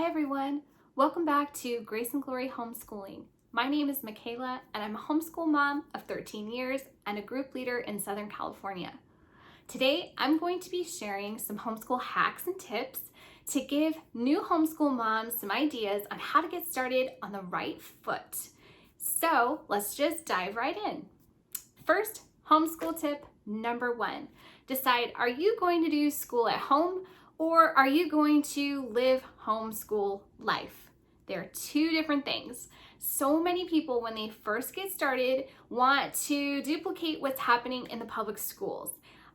Hi everyone, welcome back to Grace and Glory Homeschooling. My name is Michaela and I'm a homeschool mom of 13 years and a group leader in Southern California. Today I'm going to be sharing some homeschool hacks and tips to give new homeschool moms some ideas on how to get started on the right foot. So let's just dive right in. First, homeschool tip number 1. Decide, are you going to do school at home or are you going to live homeschool life? They're two different things. So many people, when they first get started, want to duplicate what's happening in the public schools.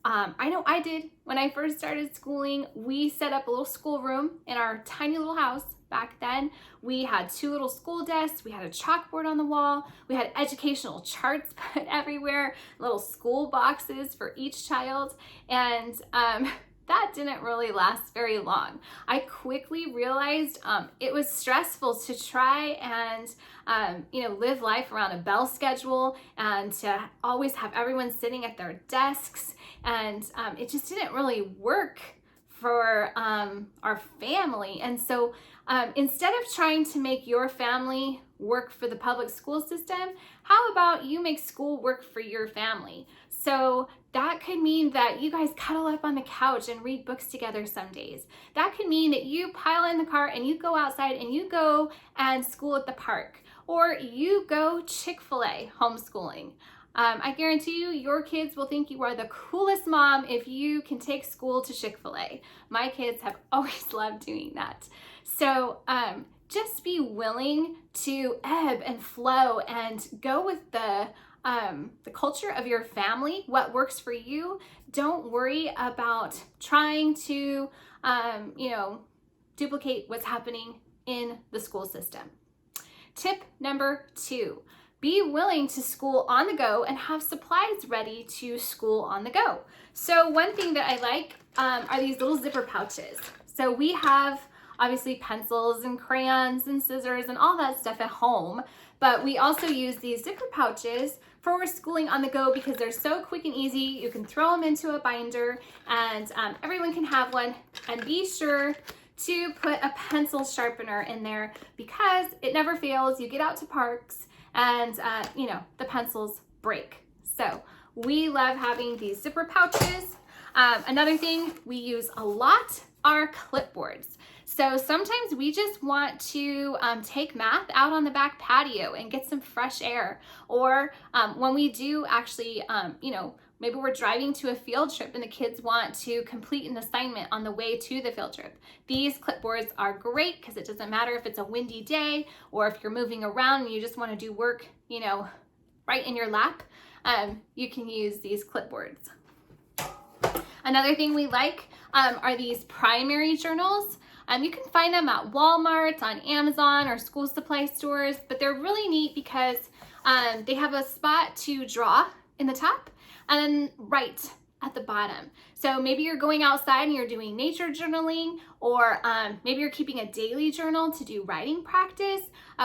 I know I did. When I first started schooling, we set up a little schoolroom in our tiny little house. Back then, we had 2 little school desks, we had a chalkboard on the wall, we had educational charts put everywhere, little school boxes for each child, and that didn't really last very long. I quickly realized it was stressful to try and live life around a bell schedule and to always have everyone sitting at their desks, and it just didn't really work for our family. And so instead of trying to make your family work for the public school system, how about you make school work for your family? So that could mean that you guys cuddle up on the couch and read books together some days. That could mean that you pile in the car and you go outside and you go and school at the park, or you go Chick-fil-A homeschooling. I guarantee you, your kids will think you are the coolest mom if you can take school to Chick-fil-A. My kids have always loved doing that. So just be willing to ebb and flow and go with the culture of your family, what works for you. Don't worry about trying to, duplicate what's happening in the school system. Tip number 2. Be willing to school on the go and have supplies ready to school on the go. So one thing that I like are these little zipper pouches. So we have obviously pencils and crayons and scissors and all that stuff at home, but we also use these zipper pouches for schooling on the go because they're so quick and easy. You can throw them into a binder and everyone can have one. And be sure to put a pencil sharpener in there because it never fails. You get out to parks and the pencils break. So we love having these zipper pouches. Another thing we use a lot are clipboards. So sometimes we just want to take math out on the back patio and get some fresh air. Or when we do actually, maybe we're driving to a field trip and the kids want to complete an assignment on the way to the field trip. These clipboards are great because it doesn't matter if it's a windy day or if you're moving around and you just want to do work, right in your lap. You can use these clipboards. Another thing we like are these primary journals. You can find them at Walmart, on Amazon, or school supply stores, but they're really neat because they have a spot to draw in the top and then write at the bottom. So maybe you're going outside and you're doing nature journaling, or maybe you're keeping a daily journal to do writing practice.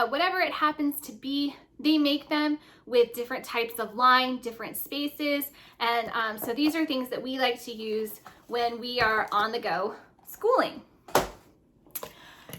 Whatever it happens to be, they make them with different types of line, different spaces, and so these are things that we like to use when we are on the go schooling.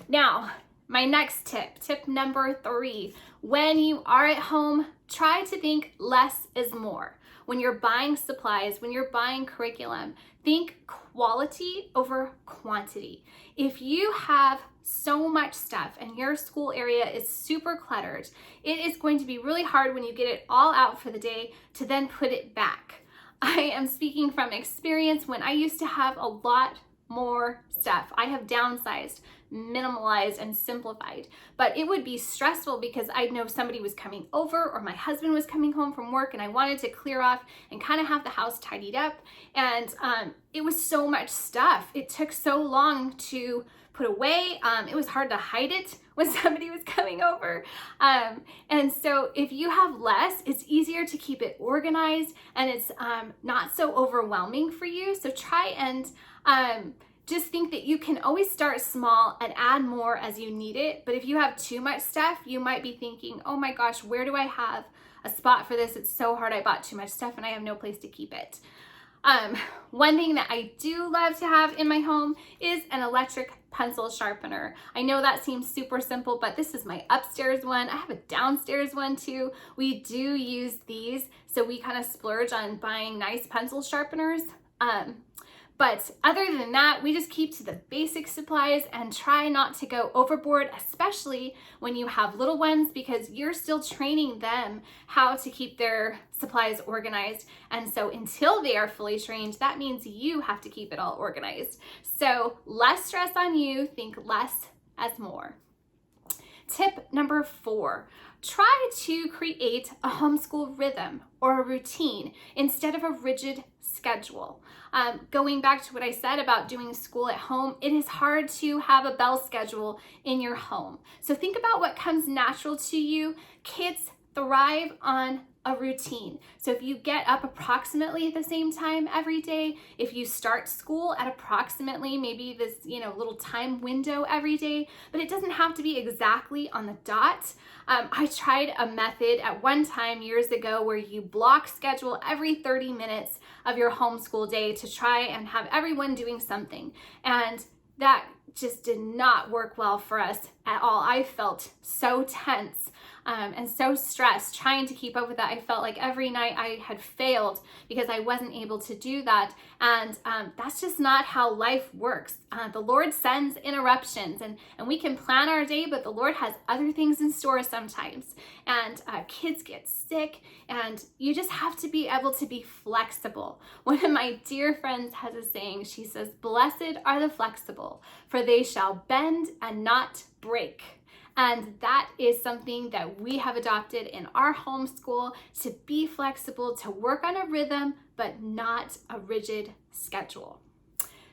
Now, my next tip number 3, when you are at home, try to think less is more. When you're buying supplies, when you're buying curriculum, think quality over quantity. If you have so much stuff and your school area is super cluttered, it is going to be really hard when you get it all out for the day to then put it back. I am speaking from experience. When I used to have a lot more stuff, I have downsized, minimalized, and simplified. But it would be stressful because I'd know somebody was coming over or my husband was coming home from work and I wanted to clear off and kind of have the house tidied up. And it was so much stuff. It took so long to put away. It was hard to hide it when somebody was coming over. And so if you have less, it's easier to keep it organized and it's not so overwhelming for you. So try and just think that you can always start small and add more as you need it. But if you have too much stuff, you might be thinking, oh my gosh, where do I have a spot for this? It's so hard. I bought too much stuff and I have no place to keep it. One thing that I do love to have in my home is an electric pencil sharpener. I know that seems super simple, but this is my upstairs one. I have a downstairs one too. We do use these, so we kind of splurge on buying nice pencil sharpeners. But other than that, we just keep to the basic supplies and try not to go overboard, especially when you have little ones, because you're still training them how to keep their supplies organized. And so until they are fully trained, that means you have to keep it all organized. So less stress on you, think less as more. Tip number 4, try to create a homeschool rhythm or a routine instead of a rigid schedule. Going back to what I said about doing school at home, it is hard to have a bell schedule in your home. So think about what comes natural to you. Kids thrive on a routine. So if you get up approximately at the same time every day, if you start school at approximately maybe this, little time window every day, but it doesn't have to be exactly on the dot. I tried a method at one time years ago where you block schedule every 30 minutes of your homeschool day to try and have everyone doing something. And that just did not work well for us at all. I felt so tense and so stressed trying to keep up with that. I felt like every night I had failed because I wasn't able to do that. And that's just not how life works. The Lord sends interruptions and we can plan our day, but the Lord has other things in store sometimes. And kids get sick and you just have to be able to be flexible. One of my dear friends has a saying. She says, "Blessed are the flexible, for they shall bend and not break." And that is something that we have adopted in our homeschool, to be flexible, to work on a rhythm, but not a rigid schedule.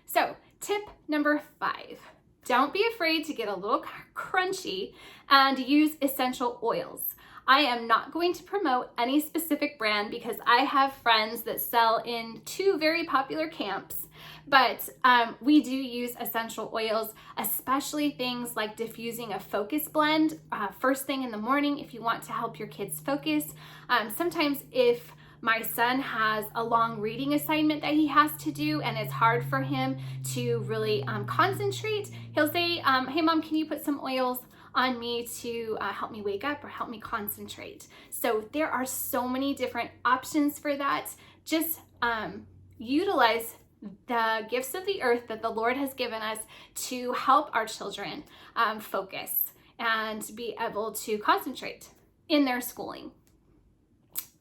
So tip number 5, don't be afraid to get a little crunchy and use essential oils. I am not going to promote any specific brand because I have friends that sell in 2 very popular camps. But we do use essential oils, especially things like diffusing a focus blend first thing in the morning if you want to help your kids focus. Sometimes if my son has a long reading assignment that he has to do and it's hard for him to really concentrate, he'll say, "Hey mom, can you put some oils on me to help me wake up or help me concentrate?" So there are so many different options for that. Just utilize the gifts of the earth that the Lord has given us to help our children focus and be able to concentrate in their schooling.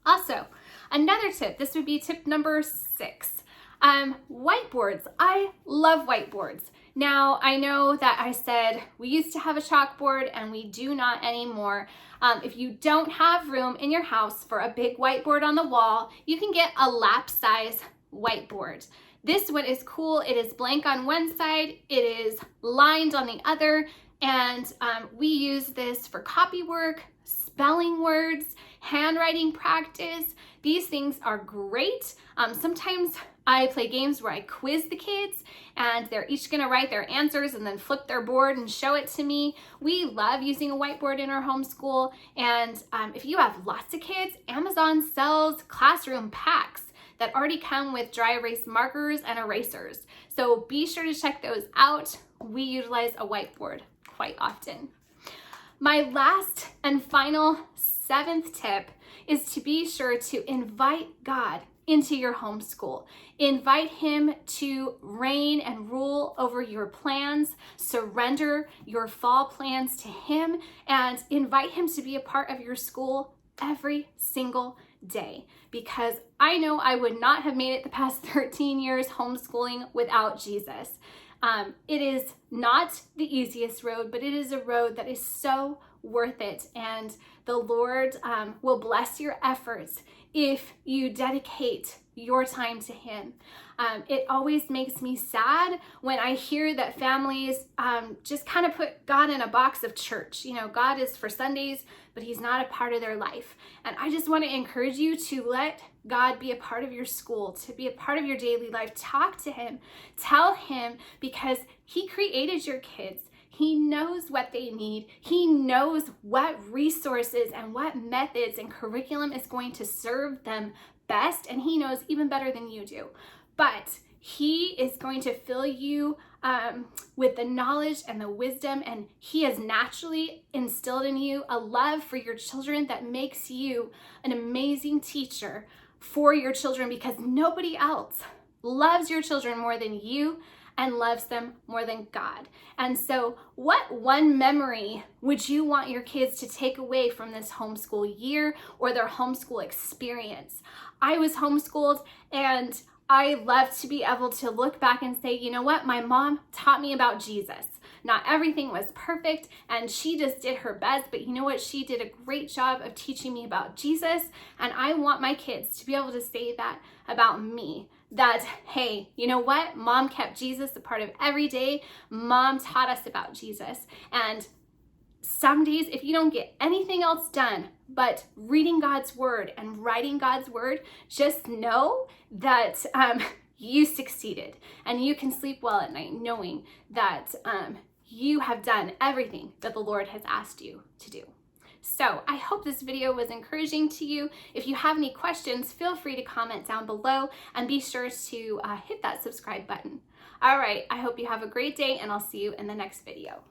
Also, another tip, this would be tip number 6, whiteboards. I love whiteboards. Now, I know that I said we used to have a chalkboard and we do not anymore. If you don't have room in your house for a big whiteboard on the wall, you can get a lap size whiteboard. This one is cool. It is blank on one side, it is lined on the other, and we use this for copy work, spelling words, handwriting practice. These things are great. Sometimes I play games where I quiz the kids and they're each gonna write their answers and then flip their board and show it to me. We love using a whiteboard in our homeschool, and if you have lots of kids, Amazon sells classroom packs that already come with dry erase markers and erasers. So be sure to check those out. We utilize a whiteboard quite often. My last and final 7th tip is to be sure to invite God into your homeschool. Invite him to reign and rule over your plans. Surrender your fall plans to him and invite him to be a part of your school every single day, because I know I would not have made it the past 13 years homeschooling without Jesus. It is not the easiest road, but it is a road that is so worth it, and the Lord will bless your efforts if you dedicate your time to him. It always makes me sad when I hear that families just kind of put God in a box of church. God is for Sundays, but he's not a part of their life. And I just want to encourage you to let God be a part of your school, to be a part of your daily life. Talk to him, tell him, because he created your kids. He knows what they need. He knows what resources and what methods and curriculum is going to serve them best, and he knows even better than you do. But he is going to fill you with the knowledge and the wisdom, and He has naturally instilled in you a love for your children that makes you an amazing teacher for your children, because nobody else loves your children more than you and loves them more than God. And so what one memory would you want your kids to take away from this homeschool year or their homeschool experience? I was homeschooled, and I love to be able to look back and say, you know what, my mom taught me about Jesus. Not everything was perfect, and she just did her best, but you know what? She did a great job of teaching me about Jesus, and I want my kids to be able to say that about me. That, hey, you know what? Mom kept Jesus a part of every day. Mom taught us about Jesus. And some days, if you don't get anything else done but reading God's word and writing God's word, just know that you succeeded, and you can sleep well at night knowing that you have done everything that the Lord has asked you to do. So I hope this video was encouraging to you. If you have any questions, feel free to comment down below, and be sure to hit that subscribe button. All right, I hope you have a great day, and I'll see you in the next video.